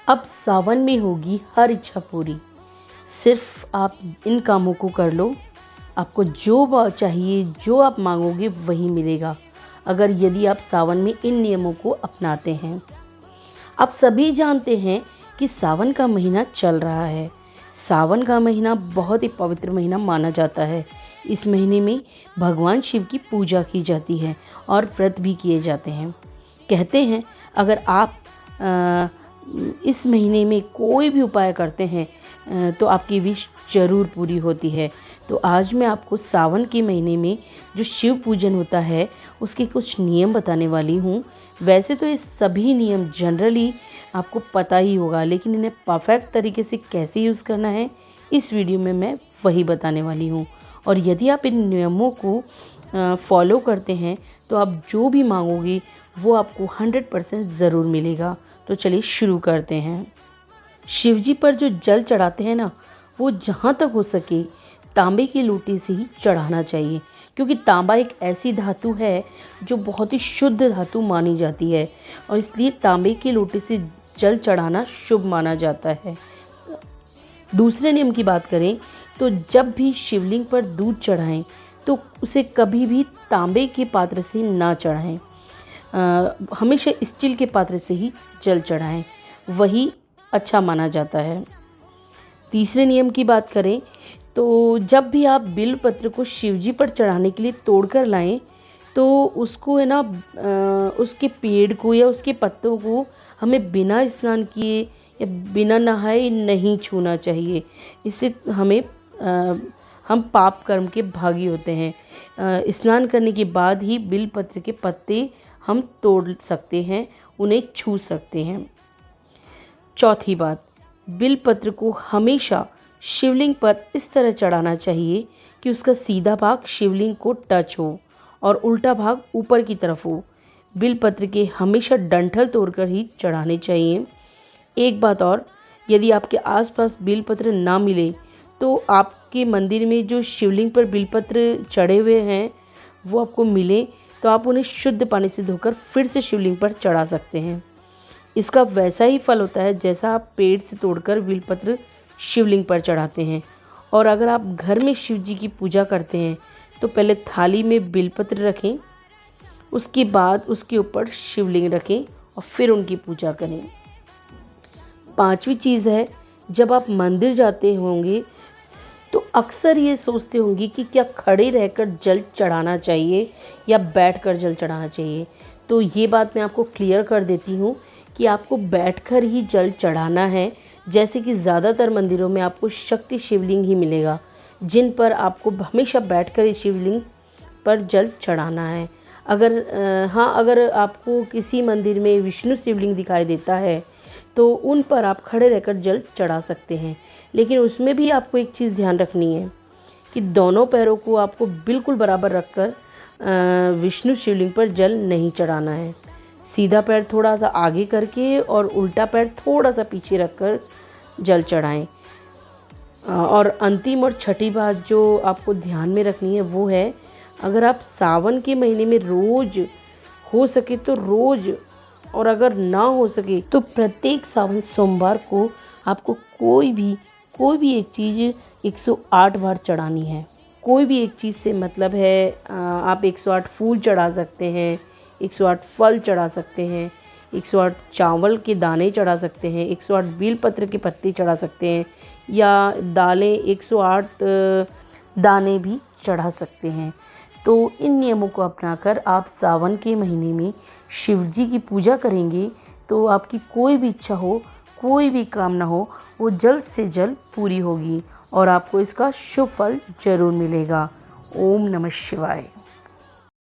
अब सावन में होगी हर इच्छा पूरी। सिर्फ आप इन कामों को कर लो, आपको जो चाहिए, जो आप मांगोगे वही मिलेगा, अगर यदि आप सावन में इन नियमों को अपनाते हैं। आप सभी जानते हैं कि सावन का महीना चल रहा है। सावन का महीना बहुत ही पवित्र महीना माना जाता है। इस महीने में भगवान शिव की पूजा की जाती है और व्रत भी किए जाते हैं। कहते हैं अगर आप इस महीने में कोई भी उपाय करते हैं तो आपकी विश जरूर पूरी होती है। तो आज मैं आपको सावन के महीने में जो शिव पूजन होता है उसके कुछ नियम बताने वाली हूँ। वैसे तो ये सभी नियम जनरली आपको पता ही होगा, लेकिन इन्हें परफेक्ट तरीके से कैसे यूज़ करना है इस वीडियो में मैं वही बताने वाली हूँ। और यदि आप इन नियमों को फॉलो करते हैं तो आप जो भी मांगोगे वो आपको 100% ज़रूर मिलेगा। तो चलिए शुरू करते हैं। शिवजी पर जो जल चढ़ाते हैं ना, वो जहाँ तक हो सके तांबे की लोटे से ही चढ़ाना चाहिए, क्योंकि तांबा एक ऐसी धातु है जो बहुत ही शुद्ध धातु मानी जाती है और इसलिए तांबे के लोटे से जल चढ़ाना शुभ माना जाता है। दूसरे नियम की बात करें तो जब भी शिवलिंग पर दूध चढ़ाएं तो उसे कभी भी तांबे के पात्र से ना चढ़ाएं, हमेशा स्टील के पात्र से ही जल चढ़ाएं, वही अच्छा माना जाता है। तीसरे नियम की बात करें तो जब भी आप बिल्वपत्र को शिवजी पर चढ़ाने के लिए तोड़कर लाएं तो उसको है ना, उसके पेड़ को या उसके पत्तों को हमें बिना स्नान किए या बिना नहाए नहीं छूना चाहिए। इससे हम पाप कर्म के भागी होते हैं। स्नान करने के बाद ही बिल्वपत्र के पत्ते हम तोड़ सकते हैं, उन्हें छू सकते हैं। चौथी बात, बिल्वपत्र को हमेशा शिवलिंग पर इस तरह चढ़ाना चाहिए कि उसका सीधा भाग शिवलिंग को टच हो और उल्टा भाग ऊपर की तरफ हो। बिल्वपत्र के हमेशा डंठल तोड़कर ही चढ़ाने चाहिए। एक बात और, यदि आपके आसपास बिल्वपत्र ना मिले तो आपके मंदिर में जो शिवलिंग पर बिल्वपत्र चढ़े हुए हैं वो आपको मिले तो आप उन्हें शुद्ध पानी से धोकर फिर से शिवलिंग पर चढ़ा सकते हैं। इसका वैसा ही फल होता है जैसा आप पेड़ से तोड़कर बिल्वपत्र शिवलिंग पर चढ़ाते हैं। और अगर आप घर में शिव जी की पूजा करते हैं तो पहले थाली में बिल्वपत्र रखें, उसके बाद उसके ऊपर शिवलिंग रखें और फिर उनकी पूजा करें। पांचवी चीज़ है, जब आप मंदिर जाते होंगे तो अक्सर ये सोचते होंगे कि क्या खड़े रहकर जल चढ़ाना चाहिए या बैठकर जल चढ़ाना चाहिए। तो ये बात मैं आपको क्लियर कर देती हूँ कि आपको बैठकर ही जल चढ़ाना है। जैसे कि ज़्यादातर मंदिरों में आपको शक्ति शिवलिंग ही मिलेगा जिन पर आपको हमेशा बैठकर इस शिवलिंग पर जल चढ़ाना है। अगर आपको किसी मंदिर में विष्णु शिवलिंग दिखाई देता है तो उन पर आप खड़े रहकर जल चढ़ा सकते हैं, लेकिन उसमें भी आपको एक चीज़ ध्यान रखनी है कि दोनों पैरों को आपको बिल्कुल बराबर रखकर विष्णु शिवलिंग पर जल नहीं चढ़ाना है। सीधा पैर थोड़ा सा आगे करके और उल्टा पैर थोड़ा सा पीछे रखकर जल चढ़ाएं। और अंतिम और छठी बात जो आपको ध्यान में रखनी है वो है, अगर आप सावन के महीने में रोज़ हो सके तो रोज़, और अगर ना हो सके तो प्रत्येक सावन सोमवार को आपको कोई भी एक चीज़ 108 बार चढ़ानी है। कोई भी एक चीज़ से मतलब है आप 108 फूल चढ़ा सकते हैं, 108 फल चढ़ा सकते हैं, 108 चावल के दाने चढ़ा सकते हैं, 108 बिल्वपत्र के पत्ते चढ़ा सकते हैं, या दालें 108 दाने भी चढ़ा सकते हैं। तो इन नियमों को अपनाकर आप सावन के महीने में शिव जी की पूजा करेंगे तो आपकी कोई भी इच्छा हो, कोई भी कामना हो, वो जल्द से जल्द पूरी होगी और आपको इसका शुभ फल जरूर मिलेगा। ओम नमः शिवाय।